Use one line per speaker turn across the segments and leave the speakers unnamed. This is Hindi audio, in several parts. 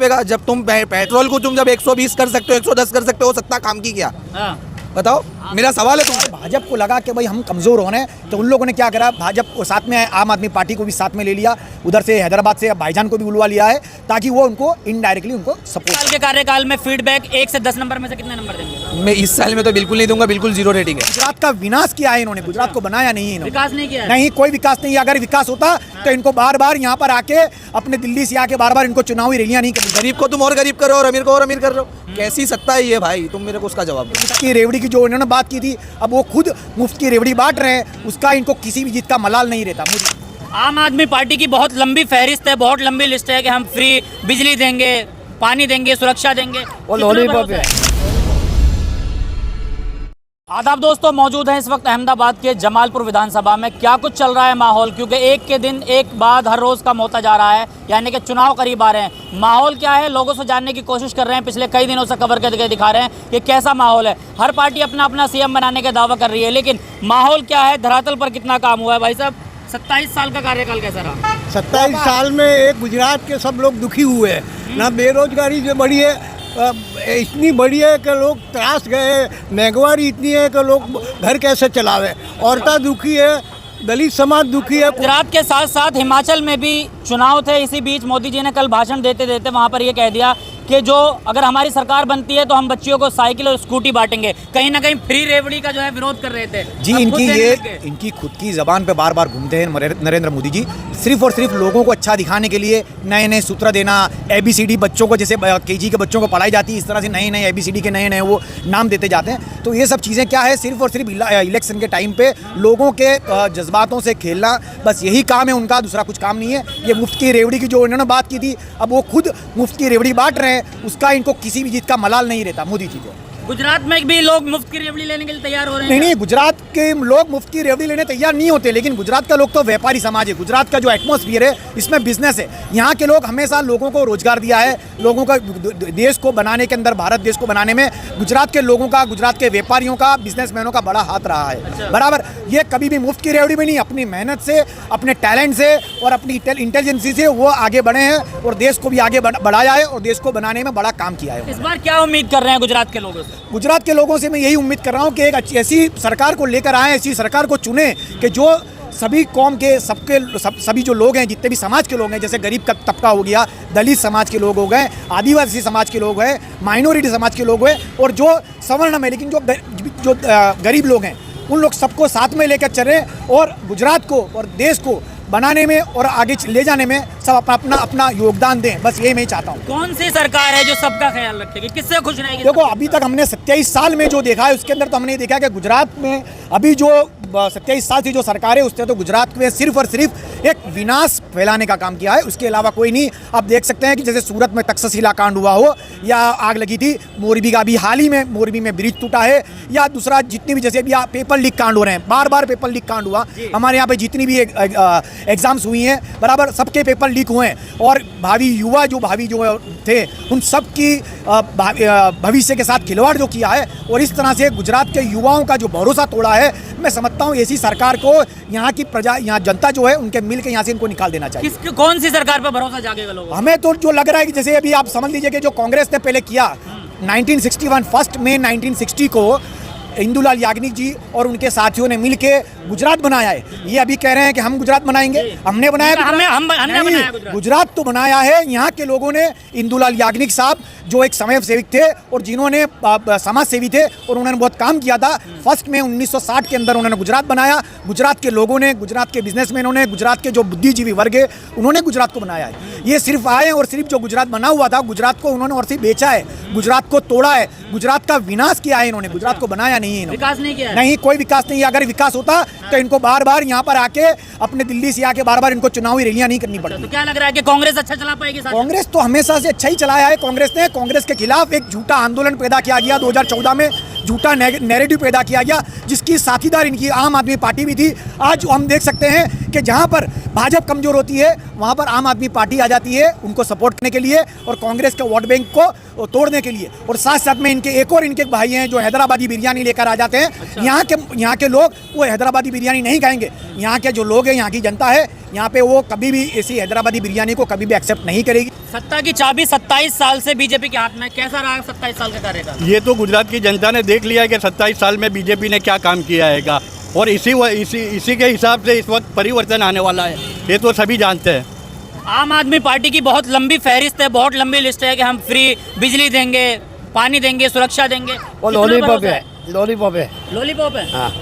रुपए का? जब तुम पेट्रोल को तुम जब 120 कर सकते हो, 110 कर सकते हो, सत्ता काम की क्या? बताओ, मेरा सवाल है तुमसे।
भाजपा को लगा कि भाई हम कमज़ोर हो रहे हैं, तो उन लोगों ने क्या करा, भाजपा को साथ में आम आदमी पार्टी को भी साथ में ले लिया, उधर से हैदराबाद से भाईजान को भी बुलवा लिया है, ताकि वो उनको इनडायरेक्टली उनको सपोर्ट।
साल के कार्यकाल में फीडबैक 1 से 10 नंबर में से कितने नंबर देंगे?
मैं इस साल में तो बिल्कुल नहीं दूंगा, बिल्कुल 0 रेटिंग है।
गुजरात का विनाश किया है इन्होंने, गुजरात को बनाया नहीं है इन्होंने।
विकास नहीं किया?
नहीं, कोई विकास नहीं है। अगर विकास होता तो इनको बार बार यहाँ पर आके, अपने दिल्ली से आके बार बार इनको चुनावी रैलियां नहीं करनी।
गरीब को तुम और गरीब कर रहे हो और अमीर को और अमीर कर रहे हो। कैसी सत्ता है ये भाई? तुम मेरे को उसका जवाब दो।
मुफ्त की रेवड़ी की जो इन्होंने बात की थी, अब वो खुद मुफ्त की रेवड़ी बांट रहे हैं, उसका इनको किसी भी चीज का मलाल नहीं रहता।
आम आदमी पार्टी की बहुत लंबी फहरिस्त है, बहुत लंबी लिस्ट है कि हम फ्री बिजली देंगे, पानी देंगे, सुरक्षा देंगे और लॉलीपॉप है। आदाब दोस्तों, मौजूद हैं इस वक्त अहमदाबाद के जमालपुर विधानसभा में। क्या कुछ चल रहा है माहौल, क्योंकि एक के दिन एक बाद हर रोज़ कम होता जा रहा है, यानी कि चुनाव करीब आ रहे हैं। माहौल क्या है, लोगों से जानने की कोशिश कर रहे हैं। पिछले कई दिनों से कवर करके दिखा रहे हैं कि कैसा माहौल है। हर पार्टी अपना अपना सीएम बनाने का दावा कर रही है, लेकिन माहौल क्या है, धरातल पर कितना काम हुआ है? भाई साहब, 27 साल का कार्यकाल कैसा रहा?
27 साल में एक गुजरात के सब लोग दुखी हुए हैं। ना बेरोजगारी जो बढ़ी है, इतनी बड़ी है कि लोग त्रास गए, महंगाई इतनी है कि लोग घर कैसे चलावे। औरतें दुखी है, दलित समाज दुखी है।
गुजरात के साथ साथ हिमाचल में भी चुनाव थे। इसी बीच मोदी जी ने कल भाषण देते देते वहाँ पर ये कह दिया कि जो अगर हमारी सरकार बनती है तो हम बच्चियों को साइकिल और स्कूटी बांटेंगे। कहीं ना कहीं फ्री रेवड़ी का जो है विरोध कर रहे थे
जी। इनकी खुद की जबान पे बार बार घूमते हैं नरेंद्र मोदी जी, सिर्फ और सिर्फ लोगों को अच्छा दिखाने के लिए नए नए सूत्र देना। ABCD बच्चों को, जैसे KG के बच्चों को पढ़ाई जाती है, इस तरह से नए नए ABCD के नए नए वो नाम देते जाते हैं। तो ये सब चीज़ें क्या है, सिर्फ और सिर्फ इलेक्शन के टाइम पे लोगों के जज्बातों से खेलना, बस यही काम है उनका, दूसरा कुछ काम नहीं है। ये मुफ्त की रेवड़ी की जो इन्होंने बात की थी, अब वो खुद मुफ्त की रेवड़ी बांट रहे हैं, उसका इनको किसी भी चीज़ का मलाल नहीं रहता मोदी जी को।
गुजरात में भी लोग मुफ्त की रेवड़ी लेने के लिए तैयार हो रहे हैं?
नहीं, गुजरात के लोग मुफ्त की रेवड़ी लेने तैयार नहीं होते, लेकिन गुजरात का लोग तो व्यापारी समाज है। गुजरात का जो एटमॉस्फेयर है, इसमें बिजनेस है। यहाँ के लोग हमेशा लोगों को रोजगार दिया है, लोगों का देश को बनाने के अंदर, भारत देश को बनाने में गुजरात के लोगों का, गुजरात के व्यापारियों का, बिजनेसमैनों का बड़ा हाथ रहा है। बराबर, ये कभी भी मुफ्त की रेवड़ी में नहीं, अपनी मेहनत से, अपने टैलेंट से और अपनी इंटेलिजेंसी से वो आगे बढ़े हैं और देश को भी आगे बढ़ाया है और देश को बनाने में बड़ा काम किया है।
इस बार क्या उम्मीद कर रहे हैं गुजरात के लोगों से?
गुजरात के लोगों से मैं यही उम्मीद कर रहा हूं कि एक ऐसी सरकार को लेकर आए, ऐसी सरकार को चुने कि जो सभी कौम के, सभी जो लोग हैं, जितने भी समाज के लोग हैं, जैसे गरीब का तबका हो गया, दलित समाज के लोग हो गए, आदिवासी समाज के लोग हैं, माइनॉरिटी समाज के लोग हैं, और जो सवर्ण में लेकिन जो गरीब लोग हैं, उन लोग सबको साथ में लेकर चले और गुजरात को और देश को बनाने में और आगे ले जाने में सब अपना योगदान दें। बस यही मैं चाहता हूँ।
कौन सी सरकार है जो सबका ख्याल रखेगी, किससे खुश रहेगी?
देखो, अभी तक हमने 27 साल में जो देखा है, उसके अंदर तो हमने देखा कि गुजरात में अभी जो 27 साल से जो सरकार है, उसने तो गुजरात में सिर्फ और सिर्फ एक विनाश फैलाने का काम किया है, उसके अलावा कोई नहीं। आप देख सकते हैं कि जैसे सूरत में तक्षशिला कांड हुआ हो, या आग लगी थी मोरबी का, अभी हाल ही में मोरबी में ब्रिज टूटा है, या दूसरा जितनी भी, जैसे अभी पेपर लीक कांड हो रहे हैं, बार बार पेपर लीक कांड हुआ। हमारे यहाँ पे जितनी भी एग्जाम्स हुई हैं, बराबर सबके पेपर लीक हुए हैं, और भावी जो थे, उन सब की भविष्य के साथ खिलवाड़ जो किया है, और इस तरह से गुजरात के युवाओं का जो भरोसा तोड़ा है, मैं समझता हूँ ऐसी सरकार को यहाँ की प्रजा, यहाँ जनता जो है, उनके मिल के यहाँ से इनको निकाल देना चाहिए।
कौन सी सरकार पर भरोसा जागेगा लोगों?
हमें तो जो लग रहा है कि जैसे अभी आप समझ लीजिए कि जो कांग्रेस ने पहले किया 1961 1 मई 1960 को इंदुलाल याग्निक जी और उनके साथियों ने मिलके गुजरात बनाया है। ये अभी कह रहे हैं कि हम गुजरात बनाएंगे, हमने बनाया,
हमने बनाया
गुजरात तो बनाया है यहाँ के लोगों ने। इंदुलाल याग्निक साहब जो एक समाज सेविक थे और जिन्होंने समाज सेवी थे और उन्होंने बहुत काम किया था। 1 मई 1960 के अंदर उन्होंने गुजरात बनाया। गुजरात के लोगों ने, गुजरात के बिजनेसमैनों ने, गुजरात के जो बुद्धिजीवी वर्ग है, उन्होंने गुजरात को बनाया है। ये सिर्फ आए और सिर्फ जो गुजरात बना हुआ था, गुजरात को उन्होंने और सिर्फ बेचा है, गुजरात को तोड़ा है, गुजरात का विनाश किया है इन्होंने, गुजरात को बनाया नहीं है।
विकास नहीं किया?
नहीं, कोई विकास नहीं है। अगर विकास होता तो इनको बार बार यहाँ पर आके, अपने दिल्ली से आके बार बार इनको चुनावी रैलियां नहीं करनी पड़ती।
तो क्या लग रहा है कि कांग्रेस अच्छा चला पाएगी?
कांग्रेस तो हमेशा से अच्छा ही चलाया है। कांग्रेस के खिलाफ एक झूठा आंदोलन पैदा किया गया 2014 में, झूठा नैरेटिव पैदा किया गया, जिसकी साथीदार इनकी आम आदमी पार्टी भी थी। आज हम देख सकते हैं कि जहां पर भाजपा कमजोर होती है वहां पर आम आदमी पार्टी आ जाती है उनको सपोर्ट करने के लिए और कांग्रेस के वोट बैंक को तोड़ने के लिए। और साथ साथ में इनके भाई हैं जो हैदराबादी बिरयानी लेकर आ जाते हैं। यहाँ के लोग वो हैदराबादी बिरयानी नहीं खाएंगे। यहाँ के जो लोग हैं, यहाँ की जनता है, यहाँ पे वो कभी भी ऐसी हैदराबादी बिरयानी को कभी भी एक्सेप्ट नहीं करेगी।
सत्ता की चाबी 27 साल से बीजेपी के हाथ में, कैसा रहा 27 साल का कार्यकाल?
ये तो गुजरात की जनता ने देख लिया है कि 27 साल में बीजेपी ने क्या काम किया है और इसी के हिसाब से इस वक्त परिवर्तन आने वाला है, ये तो सभी जानते हैं।
आम आदमी पार्टी की बहुत लंबी फहरिस्त है, बहुत लंबी लिस्ट है कि हम फ्री बिजली देंगे, पानी देंगे, सुरक्षा देंगे।
और लॉलीपॉप है, लॉलीपॉप है,
लॉलीपॉप है।
हाँ।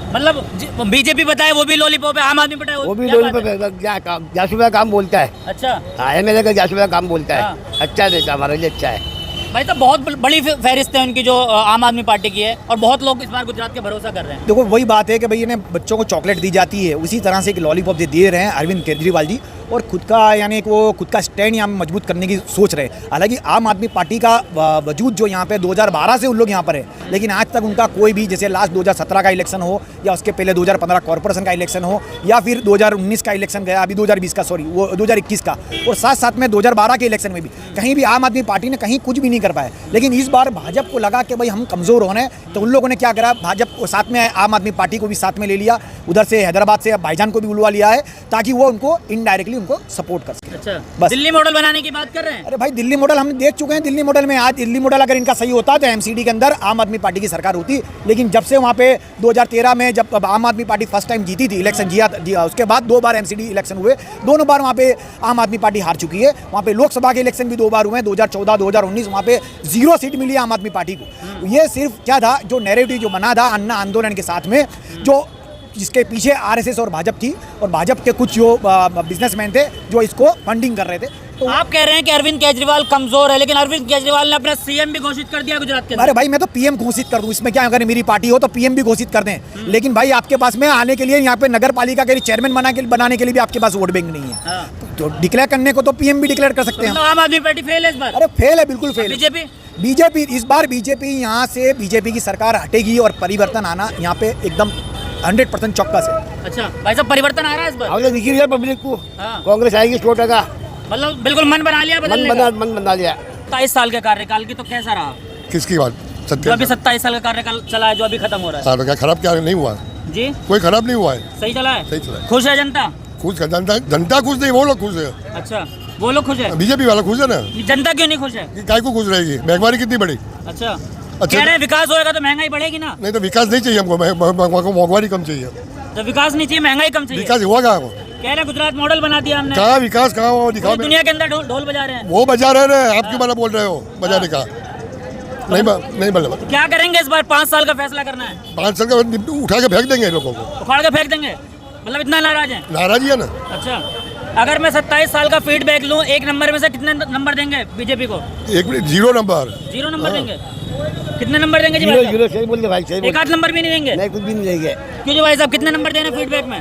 मतलब बीजेपी बताए वो भी लॉलीपॉप है, आम आदमी बताए
वो भी लॉलीपॉप है। क्या काम, जासूबा काम बोलता है।
अच्छा,
हाँ, एमएलए का जासूबा काम बोलता है।
हाँ।
अच्छा देता, हमारे लिए अच्छा है
भाई। तो बहुत बड़ी फहरिस्त है उनकी जो आम आदमी पार्टी की है, और बहुत लोग इस बार गुजरात के भरोसा कर रहे हैं।
देखो वही बात है कि भाई इन्हें बच्चों को चॉकलेट दी जाती है, उसी तरह से एक लॉलीपॉप दे रहे हैं अरविंद केजरीवाल जी, और खुद का यानी कि वो खुद का स्टैंड यहाँ मजबूत करने की सोच रहे हैं। हालांकि आम आदमी पार्टी का वजूद जो यहाँ पे 2012 से उन लोग यहाँ पर है, लेकिन आज तक उनका कोई भी, जैसे लास्ट 2017 का इलेक्शन हो या उसके पहले 2015 कॉर्पोरेशन का इलेक्शन हो या फिर 2019 का इलेक्शन गया, अभी 2020 का, सॉरी वो 2021 का, और साथ साथ में 2012 के इलेक्शन में भी कहीं भी आम आदमी पार्टी ने कहीं कुछ भी नहीं कर पाया। लेकिन इस बार भाजपा को लगा कि भाई हम कमज़ोर हो रहे हैं, तो उन लोगों ने क्या करा, भाजपा को साथ में आम आदमी पार्टी को भी साथ में ले लिया, उधर से हैदराबाद से भाईजान को भी बुलवा लिया है ताकि वो उनको इनडायरेक्टली उनको सपोर्ट कर सके।
अच्छा,
बस
दिल्ली मॉडल बनाने की बात कर रहे हैं।
अरे भाई दिल्ली मॉडल हम देख चुके हैं। दिल्ली मॉडल में आज दिल्ली मॉडल अगर इनका सही होता तो एमसीडी के अंदर आम आदमी पार्टी की सरकार होती, लेकिन जब से वहाँ पे 2013 में जब आम आदमी पार्टी फर्स्ट टाइम जीती थी, इलेक्शन जिया, उसके बाद 2 बार एमसीडी इलेक्शन हुए, दोनों बार वहाँ पे आम आदमी पार्टी हार चुकी है। वहाँ पे लोकसभा के इलेक्शन भी 2 बार हुए, 2014 2019, वहाँ पे 0 सीट मिली आम आदमी पार्टी को। ये सिर्फ क्या था, जो नैरेटिव जो बना था अन्ना आंदोलन के साथ में, जो जिसके पीछे आरएसएस और भाजपा थी, और भाजपा के कुछ जो बिजनेसमैन थे जो इसको फंडिंग कर रहे थे। तो
आप कह रहे हैं कि अरविंद केजरीवाल कमजोर है, लेकिन अरविंद केजरीवाल ने अपना सीएम भी घोषित कर दिया गुजरात के अंदर।
अरे भाई मैं तो पीएम घोषित कर दूं, इसमें क्या, अगर मेरी पार्टी हो तो पीएम भी घोषित कर दें। लेकिन भाई आपके पास में आने के लिए, यहाँ पे नगर पालिका के चेयरमैन बनाने के लिए भी आपके पास वोट बैंक नहीं है, तो डिक्लेयर करने को तो पीएम भी डिक्लेयर कर सकते हैं।
आम आदमी पार्टी फेल है इस बार।
अरे फेल है, बिल्कुल फेल।
बीजेपी
इस बार बीजेपी यहाँ से बीजेपी की सरकार हटेगी और परिवर्तन आना यहाँ पे एकदम 100% चौकस है।
अच्छा भाई साहब, परिवर्तन आ रहा है इस बार?
हमने दिखी है पब्लिक को।
हाँ।
कांग्रेस आएगी 100%।
मतलब बिल्कुल मन बना लिया बदलने का?
मन बना लिया।
27 साल के कार्यकाल की तो कैसा रहा?
किसकी बात?
जो अभी 27 साल का कार्यकाल चला है, जो अभी खत्म हो रहा है।
हाँ, तो क्या खराब क्या नहीं हुआ
जी?
कोई खराब नहीं हुआ है,
सही चला है?
सही चला है।
खुश है जनता?
खुश है जनता खुश नहीं, वो लोग खुश है।
अच्छा, वो लोग खुश है?
बीजेपी वाला खुश है ना।
जनता क्यों नहीं खुश है?
काय को खुश रहेगी, महंगाई कितनी बढ़ी।
अच्छा, कह रहे हैं विकास होएगा तो महंगाई बढ़ेगी ना?
नहीं तो विकास नहीं चाहिए हमको, महंगाई कम चाहिए।
तो विकास नहीं चाहिए, महंगाई कम चाहिए।
विकास हुआ कहाँ?
कह रहे गुजरात मॉडल बना दिया हमने।
कहाँ विकास, कहाँ हुआ दिखाओ।
दुनिया के अंदर ढोल बजा रहे हैं।
वो बजा रहे हैं, आप क्यों बोल रहे हो बजाने का? नहीं बोले।
क्या करेंगे इस बार? 5 साल का फैसला करना है।
5 साल का उठा के फेंक देंगे लोगों को,
उखाड़ के फेंक देंगे। मतलब इतना नाराज है?
नाराजी है ना।
अच्छा, अगर मैं 27 साल का फीडबैक लूं, 1 नंबर में से कितने नंबर देंगे बीजेपी को?
0 नंबर।
0 नंबर देंगे? कितने नंबर देंगे जी?
0 सही बोल भाई, सही।
1 नंबर भी नहीं देंगे?
नहीं, कुछ भी नहीं देंगे।
क्यों जी भाई साहब, कितने नंबर देने फीडबैक में?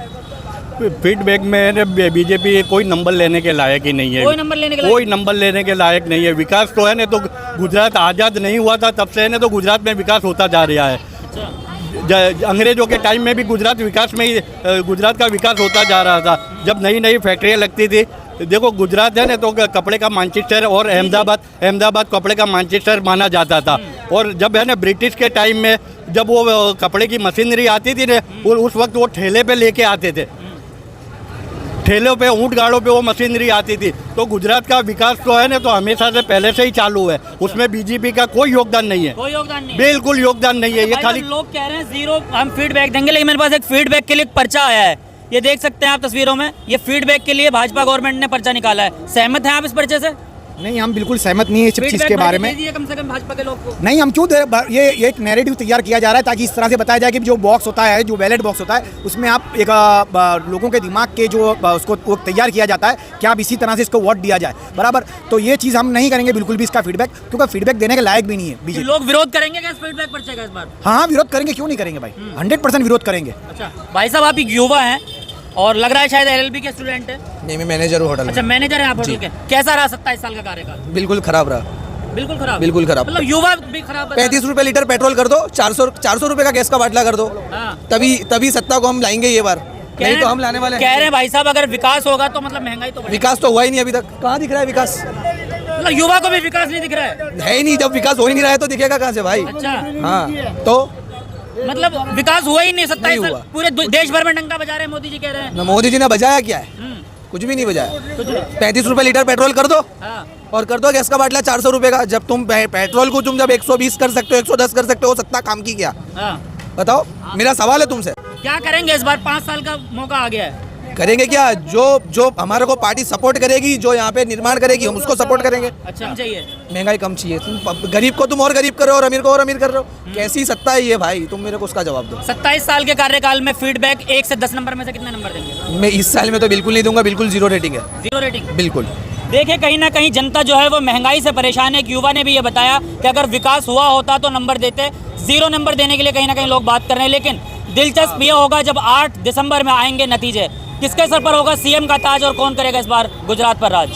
फीडबैक में बीजेपी कोई नंबर लेने के लायक ही नहीं है।
कोई नंबर लेने के
लायक नहीं है। विकास तो है ना, तो गुजरात आज़ाद नहीं हुआ था तब से है ना, तो गुजरात में विकास होता जा रहा है। अंग्रेजों के टाइम में भी गुजरात का विकास होता जा रहा था। जब नई नई फैक्ट्रियाँ लगती थी, देखो गुजरात है ना, तो कपड़े का मानचेस्टर और अहमदाबाद कपड़े का मानचेस्टर माना जाता था। और जब है ना ब्रिटिश के टाइम में जब वो कपड़े की मशीनरी आती थी ना, उस वक्त वो ठेले पे लेके आते थे, ठेलों पे, ऊंट गाड़ों पे वो मशीनरी आती थी। तो गुजरात का विकास तो है ना, तो हमेशा से पहले से ही चालू है, उसमें बीजेपी का कोई योगदान नहीं है।
कोई योगदान नहीं,
बिल्कुल योगदान नहीं है। ये खाली
लोग कह रहे हैं 0 हम फीडबैक देंगे, लेकिन मेरे पास एक फीडबैक के लिए एक पर्चा आया है, ये देख सकते हैं आप तस्वीरों में। ये फीडबैक के लिए भाजपा गवर्नमेंट ने पर्चा निकाला है। सहमत हैं आप इस पर्चे से?
नहीं, हम बिल्कुल सहमत नहीं है इस चीज़ के बारे में।
कम से कम भाजपा के लोग को
नहीं, हम क्यों ये एक नैरेटिव तैयार किया जा रहा है ताकि इस तरह से बताया जाए कि जो बॉक्स होता है, जो बैलेट बॉक्स होता है, उसमें आप एक लोगों के दिमाग के जो उसको तैयार किया जाता है कि आप इसी तरह से इसको वोट दिया जाए, बराबर। तो ये चीज़ हम नहीं करेंगे बिल्कुल भी इसका फीडबैक, क्योंकि फीडबैक देने के लायक भी नहीं है बीजेपी।
लोग विरोध करेंगे क्या इस फीडबैक पर्चे का इस बार?
हाँ, विरोध करेंगे, क्यों नहीं करेंगे भाई, 100% विरोध करेंगे।
अच्छा भाई साहब, आप एक युवा हैं और लग रहा है शायद एलएलबी के स्टूडेंट है।
नहीं, मैं मैनेजर हूँ होटल।
अच्छा, मैनेजर है आप होटल के। कैसा रहा 27 साल का कार्यकाल?
बिल्कुल खराब रहा।
बिल्कुल खराब?
बिल्कुल खराब।
मतलब युवा भी खराब।
35 रुपए लीटर पेट्रोल कर दो, 400 रुपए का गैस का बाटला कर दो,
हाँ।
तभी सत्ता को हम लाएंगे ये बार। नहीं तो हम लाने वाले
कह रहे
हैं।
हैं भाई साहब अगर विकास होगा तो मतलब महंगाई तो बढ़ेगी।
विकास तो हुआ ही नहीं अभी तक, कहाँ दिख रहा है विकास?
मतलब युवा को भी विकास नहीं दिख रहा है।
है ही नहीं, जब विकास हो ही नहीं रहा है तो दिखेगा कहाँ से भाई?
अच्छा,
हाँ तो
मतलब विकास हुआ ही नहीं 27
नहीं
साल
हुआ।
पूरे देश भर में डंका बजा रहे हैं, मोदी जी कह रहे हैं।
मोदी जी ने बजाया क्या है? कुछ भी नहीं बजाया। 35 रुपए लीटर पेट्रोल कर दो
हाँ।
और कर दो गैस का बाटला 400 रुपए का। जब तुम पेट्रोल को तुम जब 120 कर सकते हो, 110 कर सकते हो सकता काम की क्या?
हाँ।
बताओ, मेरा सवाल है तुमसे।
क्या करेंगे इस बार? 5 साल का मौका आ गया है।
करेंगे क्या? जो हमारे को पार्टी सपोर्ट करेगी, जो यहाँ पे निर्माण करेगी, हम उसको सपोर्ट करेंगे।
अच्छा चाहिए।
महंगाई कम चाहिए। तुम गरीब को तुम और गरीब कर रहे हो और अमीर को और अमीर कर रहे हो। कैसी सत्ता है ये भाई? तुम मेरे को उसका जवाब दो।
27 साल के कार्यकाल में फीडबैक 1 से 10 नंबर में से कितने नंबर देंगे?
मैं इस साल में तो बिल्कुल नहीं दूंगा, बिल्कुल 0 रेटिंग है।
0 रेटिंग।
बिल्कुल।
देखिए कहीं ना कहीं जनता जो है वो महंगाई से परेशान है। एक युवा ने भी ये बताया कि अगर विकास हुआ होता तो नंबर देते, 0 नंबर देने के लिए कहीं ना कहीं लोग बात कर रहे हैं। लेकिन दिलचस्प ये होगा जब 8 दिसंबर में आएंगे नतीजे, किसके सर पर होगा सीएम का ताज और कौन करेगा इस बार गुजरात पर राज।